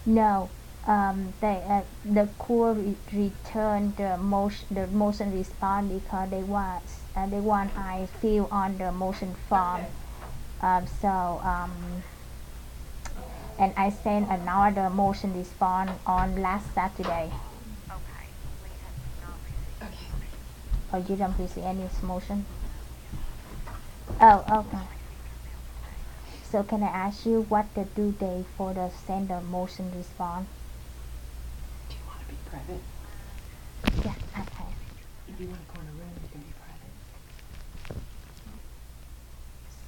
No, the court returned the motion response because they want I fill on the motion form. So and I sent another motion response on last Saturday. Oh, you don't receive any motion? Oh, okay. So can I ask you what the due date for the sender motion response? Do you want to be private? Yeah, okay. If you want to go in a room, you can be private.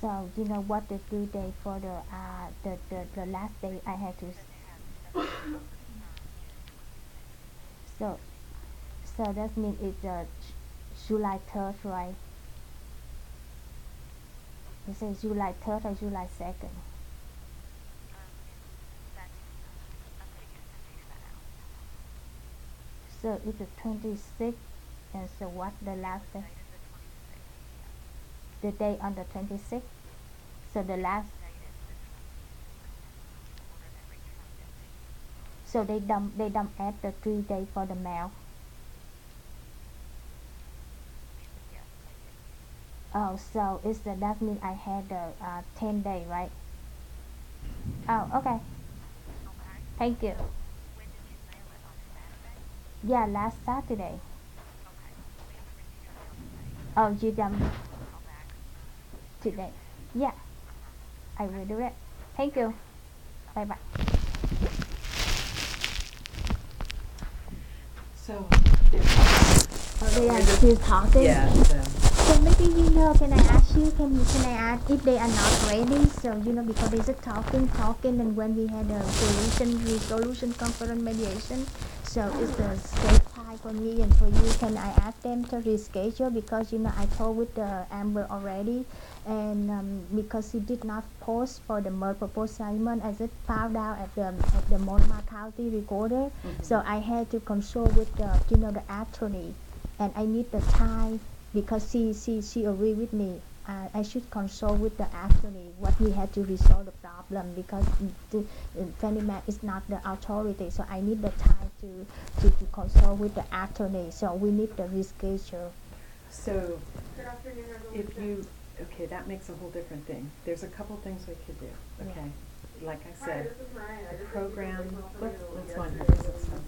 So you know what the due date for the last day I had to so so that means it's July 3rd, right? You say July 3rd or July 2nd? So it's the 26th, and so what the last day? The day on the 26th. So the last. So they dump at the 3 day for the mail. Oh, so that means I had the 10 day, right? Oh, okay. Thank you. Yeah, last Saturday. Oh, you dump today. Yeah, I will do it. Thank you. Bye bye. So, They are still talking. yeah, So maybe can I ask you? Can I ask if they are not ready? So because they just talking, and when we had a resolution conference mediation, so it's the same time for me and for you. Can I ask them to reschedule because I told with the Amber already, and because he did not post for the merge proposed assignment, I just found out at the Monmouth County recorder. So I had to consult with the attorney, and I need the time because she agreed with me. I should consult with the attorney what we had to resolve the problem because Fannie Mae is not the authority, so I need the time to consult with the attorney. So we need the reschedule. so if you, okay, that makes a whole different thing. There's a couple things we could do, okay? Like I said, the program, let's go on here, 'cause it's fun.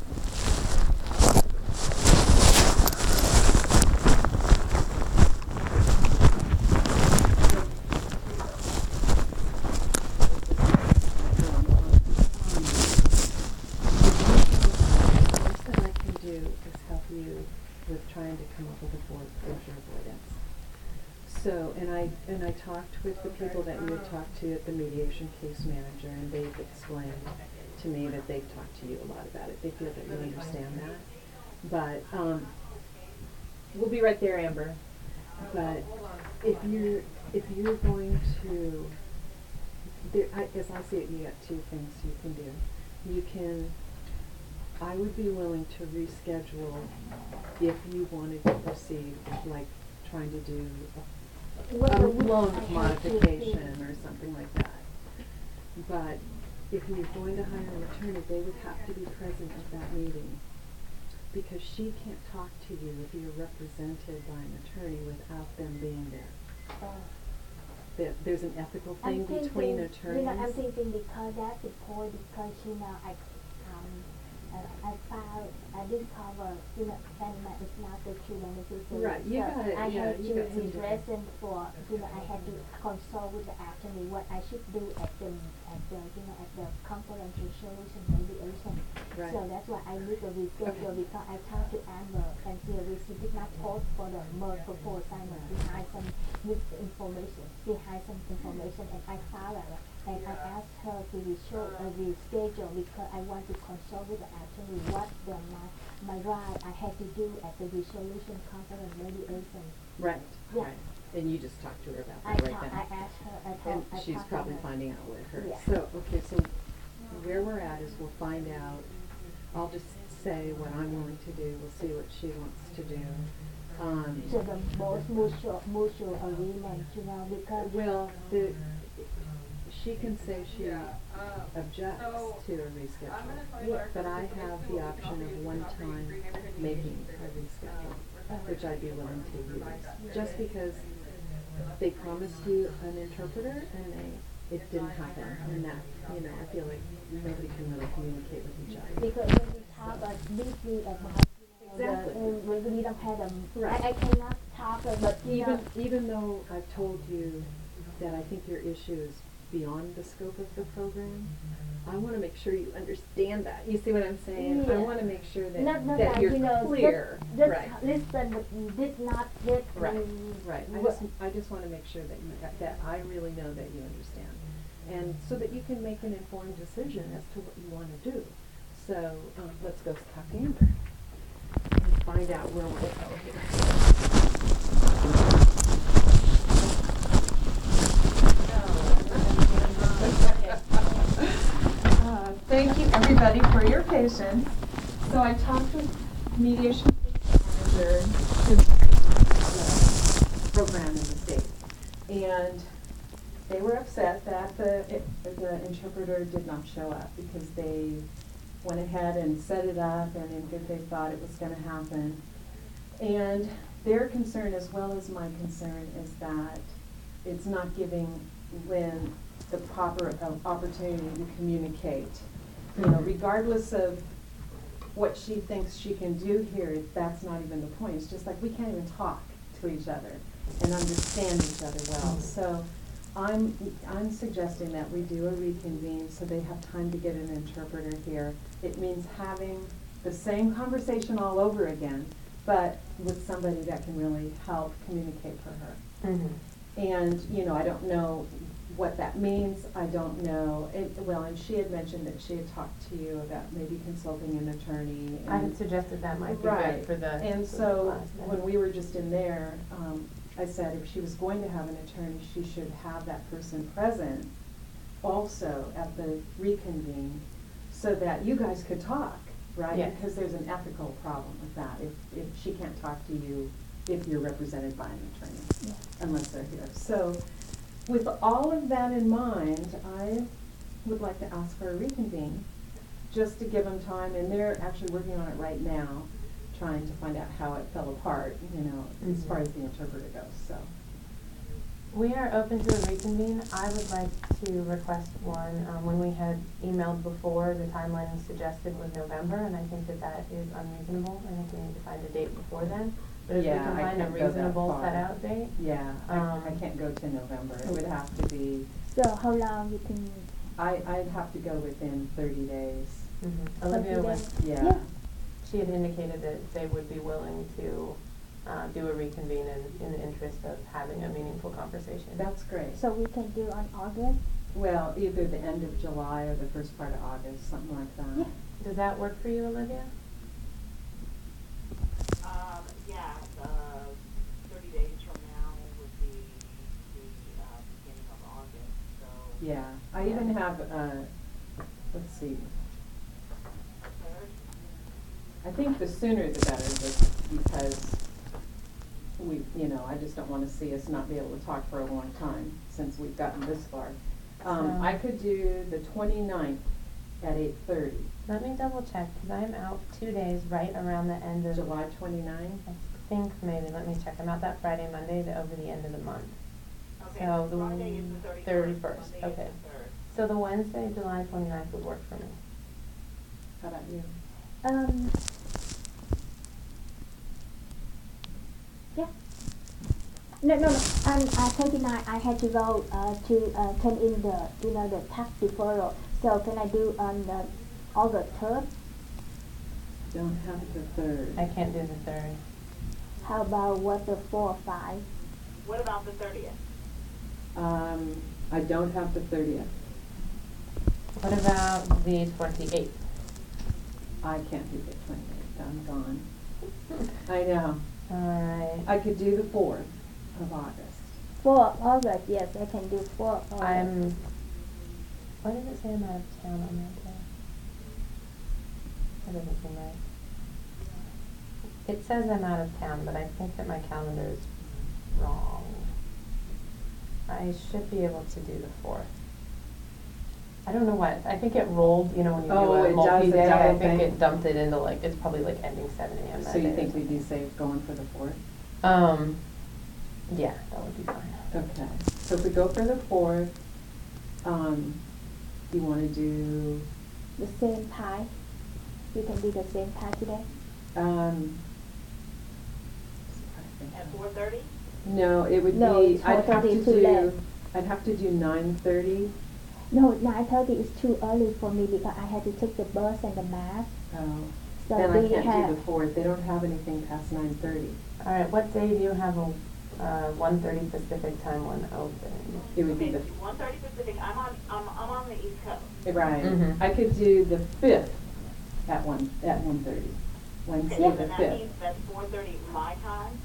Most that I can do is help you with trying to come up with a foreclosure avoidance. So, and I talked with the people that you had talked to at the mediation case manager, and they've explained to me that they've talked to you a lot about it. They feel that you understand that. But, we'll be right there, Amber. But if you're going to, as I see it, you got two things you can do. You can, I would be willing to reschedule if you wanted to proceed, like trying to do a loan modification or something like that. But if you're going to hire an attorney, they would have to be present at that meeting, because she can't talk to you if you're represented by an attorney without them being there. There's an ethical thing between attorneys. I'm thinking because that's the point because I didn't cover Fannie Mae is not the true beneficiary. Right, you So got it. I Yeah, had you to got some represent for I had to consult with the attorney what I should do at the conference resolution mediation. Right. So that's why I need to reschedule because I talked to Amber and she did not post for the merge proposed assignment. She had some misinformation. She had some information and I found out. And I asked her to reschedule because I want to consult with the attorney what my right I had to do at the resolution conference mediation. Right, Yeah. right. And you just talked to her about I that right then. asked her. And I she's talked to probably her. finding out with her. Yeah. So, okay, so where we're at is we'll find out. I'll just say what I'm willing to do. We'll see what she wants to do. So the most mutual agreement, because Well, she can say she objects to a reschedule, but I have the option of one time making a reschedule, which I'd be willing to use, just because they promised you an interpreter and it didn't happen, and that, I feel like nobody can really communicate with each other. Because when we talk deeply about Exactly. we don't have them. Right. I cannot talk, but Even though I've told you that I think your issue is beyond the scope of the program, I want to make sure you understand that. You see what I'm saying? I Yeah. want to make sure that, not that you're clear. Just Right. listen, but did not get Right. Right. I just want to make sure that that I really know that you understand, and so that you can make an informed decision as to what you want to do. So let's go talk to Amber and find out where we'll go here. Thank you, everybody, for your patience. So I talked with mediation manager who's the program in the state, and they were upset that the interpreter did not show up because they went ahead and set it up, and in good faith thought it was going to happen. And their concern, as well as my concern, is that it's not giving Lynn the proper opportunity to communicate. Regardless of what she thinks she can do here, that's not even the point. It's just like we can't even talk to each other and understand each other well. So I'm suggesting that we do a reconvene so they have time to get an interpreter here. It means having the same conversation all over again, but with somebody that can really help communicate for her. Mm-hmm. And, I don't know what that means. I don't know. And she had mentioned that she had talked to you about maybe consulting an attorney. I had suggested that might be Right. good for the. And for so the class then. when we were just in there, I said if she was going to have an attorney, she should have that person present also at the reconvene so that you guys could talk, right? Yes. Because there's an ethical problem with that if she can't talk to you if you're represented by an attorney, Yeah. unless they're here. So with all of that in mind, I would like to ask for a reconvene just to give them time, and they're actually working on it right now, trying to find out how it fell apart, as far as the interpreter goes. So We are open to a reconvene. I would like to request one. When we had emailed before, the timeline suggested was November, and I think that is unreasonable. I think we need to find a date before then. But if we Yeah, can I find a can't go that reasonable far. set-out date. yeah, Um, I can't go to November. It would have to be. So how long you can? I'd have to go within 30 days. Mm-hmm. Olivia was, Yeah. she had indicated that they would be willing to do a reconvene in the interest of having a meaningful conversation. That's great. So we can do on August. Well, either the end of July or the first part of August, something like that. Yeah. Does that work for you, Olivia? Yeah, 30 days from now would be the beginning of August, so. Yeah, I even have, let's see, Third? I think the sooner the better, just because I just don't want to see us not be able to talk for a long time since we've gotten this far. I could do the 29th at 8:30. Let me double check, because I'm out 2 days right around the end of. July 29th? I think maybe, let me check. I'm out that Friday, Monday, over the end of the month. Okay, So the Friday is the 31st. 31st, Monday is okay. the 3rd. So the Wednesday, July 29th would work for me. How about you? Yeah. No. 29. I had to go to turn in the tax deferral. So can I do on the August 3rd? Don't have the 3rd. I can't do the 3rd. How about what the 4 or 5? What about the 30th? I don't have the 30th. What about the 28th? I can't do the 28th. I'm gone. I know. Alright. I could do the 4th of August. 4 August, yes, I can do 4 August. Why does it say I'm out of town on that day? That doesn't seem right. It says I'm out of town, but I think that my calendar is wrong. I should be able to do the 4th. I don't know what, I think it rolled, when you Oh, do it a does a multi-day, I double think thing? it dumped it into it's probably ending 7 a.m. that So day you or think we'd something. be safe going for the 4th? Yeah, that would be fine. Okay, so if we go for the 4th, you wanna do, The same time. You can do the same time today. At 4:30? No, it would No, be, it's I'd have 4:30 to too late. do, I'd have to do 9:30. No, 9:30 is too early for me because I had to take the bus and the math. Oh, So then do I you can't have? do the 4th, they don't have anything past 9:30. All right, what day do you have a 1:30 Pacific time one open? It would be Okay, the, 1:30 Pacific, I'm on the East Coast. right, Mhm. I could do the 5th at 1:30, Wednesday Okay, the and that 5th. means that's 4:30 my time.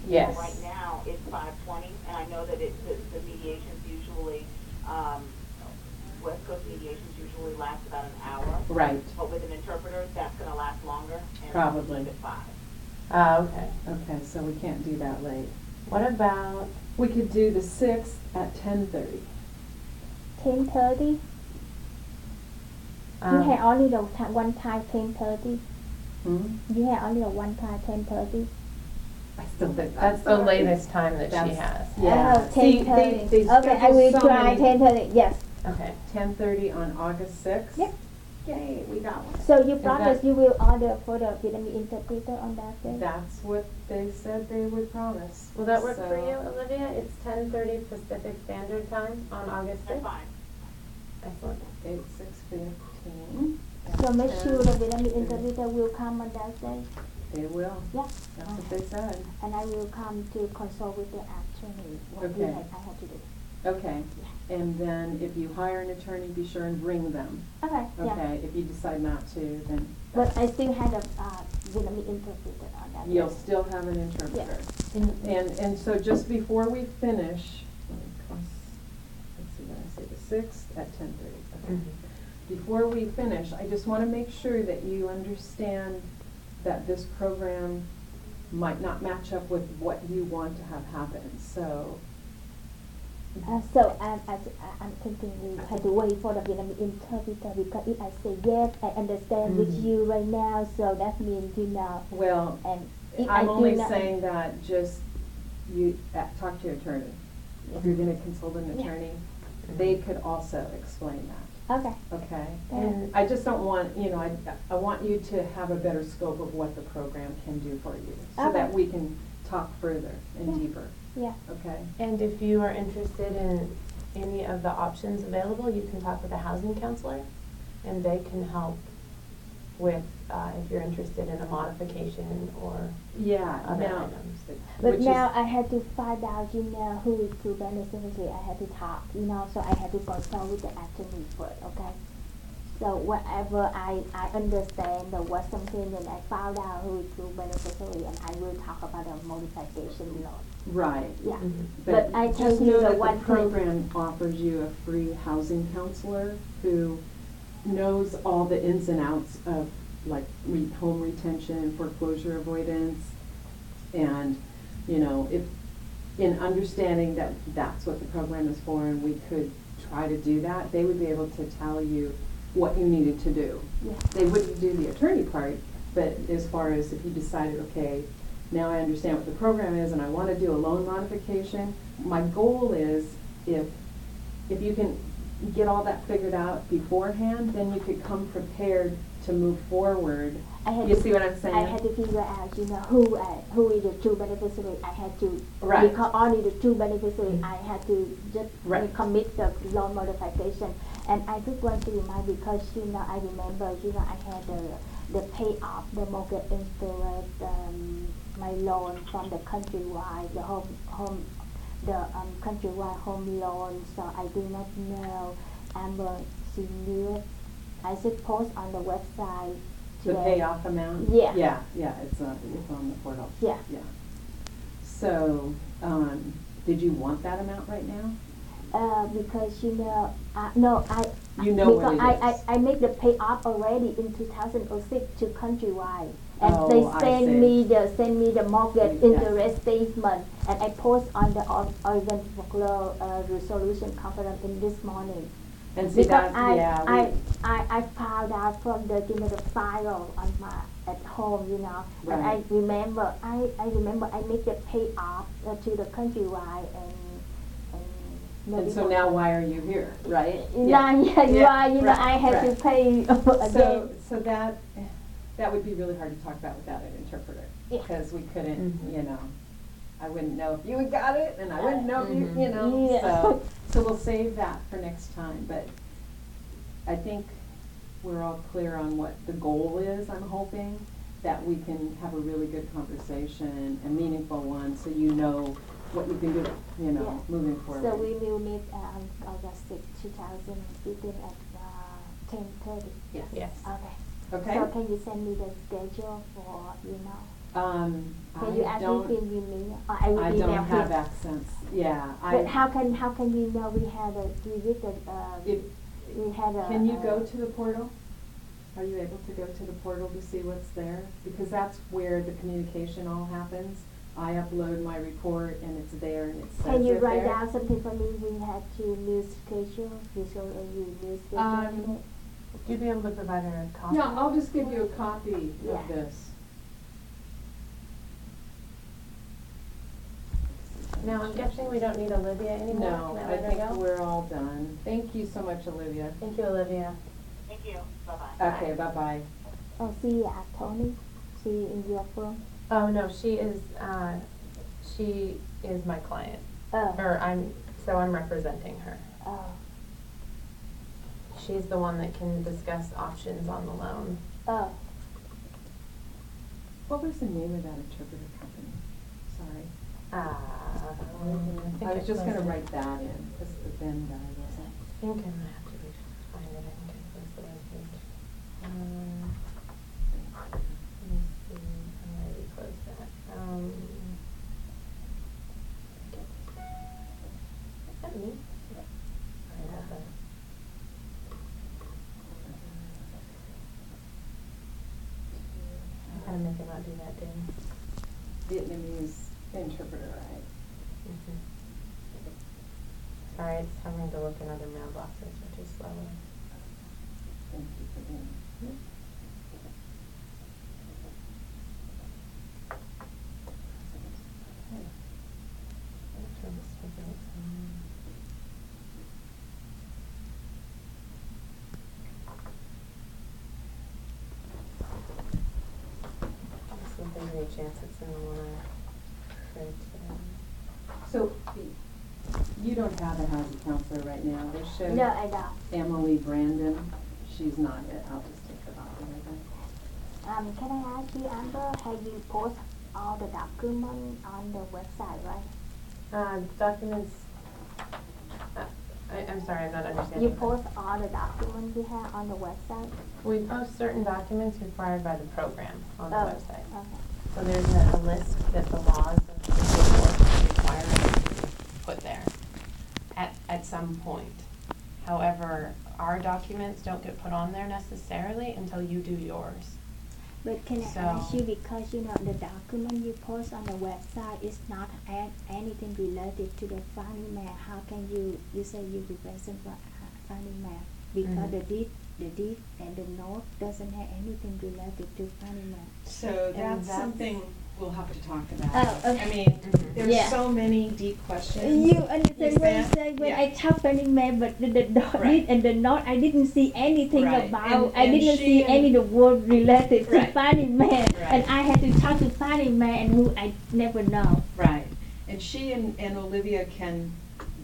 Yes. So right now, it's 5:20, and I know that the mediations usually, West Coast mediations usually last about an hour. Right, But with an interpreter, that's gonna last longer, and Probably. keep it 5. Okay. okay, so we can't do that late. What about, We could do the 6th at 10:30. 10:30. You um, have only the one time 10:30. Hmm? You have only the one time 10:30. I still think that's the latest time that she That's- has. Yeah. Oh, See, 10:30. they Okay, I schedule will so try many- 10:30. Yes. Okay. 10:30 on August 6th? Yep. Yay, we got one. So you that- promise you will order for the Vietnamese interpreter on that day? That's what they said they would promise. Will that work for So- you, Olivia? It's 10:30 Pacific Standard Time on August That's 6th? fine. Excellent. 8/6/15. So make sure the Vietnamese 10:30. interpreter will come on that day. They will. Yeah. That's what they said. And I will come to consult with the attorney what Okay. I have to do. Okay. And then if you hire an attorney, be sure and bring them. Okay. Yeah. Okay. If you decide not to, then But I still had a Vietnamese interpreter on that you'll day. still have an interpreter. And And so just before we finish, let's see what I say, the 6th at 10:30. Okay. Before we finish, I just want to make sure that you understand that this program might not match up with what you want to have happen. So, So I'm thinking we have to wait for the Vietnamese interpreter because if I say yes, I understand with Mhm. you right now. So that means well, and if I I'm do only not, saying that just you talk to your attorney. If you're going to consult an Yeah. attorney, they could also explain that. Okay. Okay. And I just don't want, I want you to have a better scope of what the program can do for you, so Okay. that we can talk further and Yeah. deeper, Yeah. okay? And if you are interested in any of the options available, you can talk with a housing counselor, and they can help with, if you're interested in a modification or Yeah, other now, items. But which now is, I had to find out, who is true beneficiary. I had to talk, so I had to consult with the attorney first, okay? So whatever I understand or what something that I found out who is true beneficiary, and I will talk about the modification law. right. Yeah. Mhm. But I tell just you know the that one the thing. program offers you a free housing counselor who knows all the ins and outs of like home retention, foreclosure avoidance, and, if in understanding that that's what the program is for and we could try to do that, they would be able to tell you what you needed to do. Yeah. They wouldn't do the attorney part, but as far as if you decided, okay, now I understand what the program is and I want to do a loan modification, my goal is if you can get all that figured out beforehand, then you could come prepared to move forward. I had You to, see what I'm saying? I had to figure out, who is the true beneficiary. I had to, Right. because only the true beneficiary, I had to just Right. commit the loan modification. And I just want to remind because, I remember, I had the pay off, the mortgage interest, my loan from the countrywide, the countrywide home loan. So I do not know. Amber Senior. I should post on the website The today. payoff amount? Yeah. Yeah, it's on the portal. Yeah. Yeah. So, did you want that amount right now? Because no, I You know because what it is. I made the payoff already in 2006 to Countrywide, and Oh, they I send me the mortgage Yeah. interest statement, and I post on the Oregon Foreclosure Resolution Conference in this morning. And see Because that, yeah, I found out from the the file on my at home, and I Right. remember I make the pay off to the countrywide and and so now why are you here, right? yeah, you right, I had right. to pay again. So that would be really hard to talk about without an interpreter, Yeah. because we couldn't, Mhm. I wouldn't know if you had got it, and I wouldn't know if you, Yeah. so we'll save that for next time, but I think we're all clear on what the goal is, I'm hoping, that we can have a really good conversation, a meaningful one, so you know what you can do, Yeah. moving forward. So we will meet August 6, 2015 at 10:30. Yes. Yes. Okay. Okay? So can you send me the schedule for, can you I ask don't, me me? Or I will I email don't have him. accents, yeah, But how can you know we had a If- we had a Can you go to the portal? Are you able to go to the portal to see what's there? Because that's where the communication all happens. I upload my report and it's there and it says Can you it write there. down something for me? We had to new schedule. You show a new schedule. Um, Would you be able to provide her a copy? No, I'll just give you a copy Yeah. of this. Now, I'm guessing we don't need Olivia anymore? No, Can I let her think go? we're all done. Thank you so much, Olivia. Thank you, Olivia. Thank you, bye-bye. Okay, bye-bye. Oh, see, Tony. See in your firm. Oh, no, she is my client. Oh. I'm representing her. Oh. She's the one that can discuss options on the loan. Oh. What was the name of that interpreter company? Sorry. I I was just gonna write that in, because the Ben guy wasn't. I think I'm gonna have to find it. I think I posted it on page. Let me see. I'm ready to close that. Is that me? Sorry about that. I gotta make it not do that, Dan. Vietnamese interpreter, right? Mhm. Sorry, it's having to look in other mailboxes, which is slower. Thank you for being. Just see if there's any chance it's in the one I printed. So, you don't have a housing counselor right now. They should. No, I don't. Emily Brandon, she's not it. I'll just take her off of it. Can I ask you, Amber, have you post all the documents on the website, right? Documents, I'm sorry, I'm not understanding. You post all the documents you have on the website? We post certain documents required by the program on the Oh, website. okay. So there's a list that the laws of the state board require us to put there at some point. However, our documents don't get put on there necessarily until you do yours. But can I So- ask you, because the document you post on the website is not anything related to the Fannie Mae, how can you say you represent Fannie Mae? Because Mhm. the deed and the note doesn't have anything related to Fannie Mae. So that's that's- something we'll have to talk about. Oh, okay. I mean, Mhm. there's Yeah. so many deep questions. You understand Is what I'm that- saying? When yeah. I talk Fannie Mae, but the deed Right. and the note, I didn't see anything Right. about. And- I and didn't she see and- any the word related to Right. Fannie Mae, and Right. I had to talk to Fannie Mae, and who I never know. Right. And she and Olivia can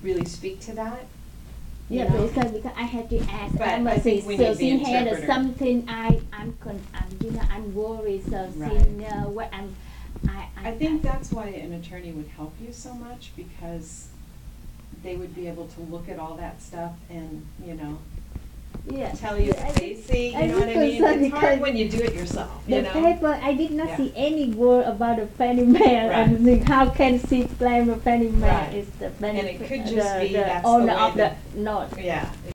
really speak to that. you Yeah, know? because I had to ask But I Embassy, think we so need the she had interpreter. something I'm worried, so she Right. know what I think that's why an attorney would help you so much, because they would be able to look at all that stuff and, yeah. tell you Yeah, what I they think- see, I you know what I think mean? so, It's hard because when you do it yourself, The you know? paper, I did not Yeah. see any word about the Fannie Mae, Right. and think, how can she claim a Fannie Mae Right. is the And it benefit, could just be the that's the owner way of the that- note? Yeah,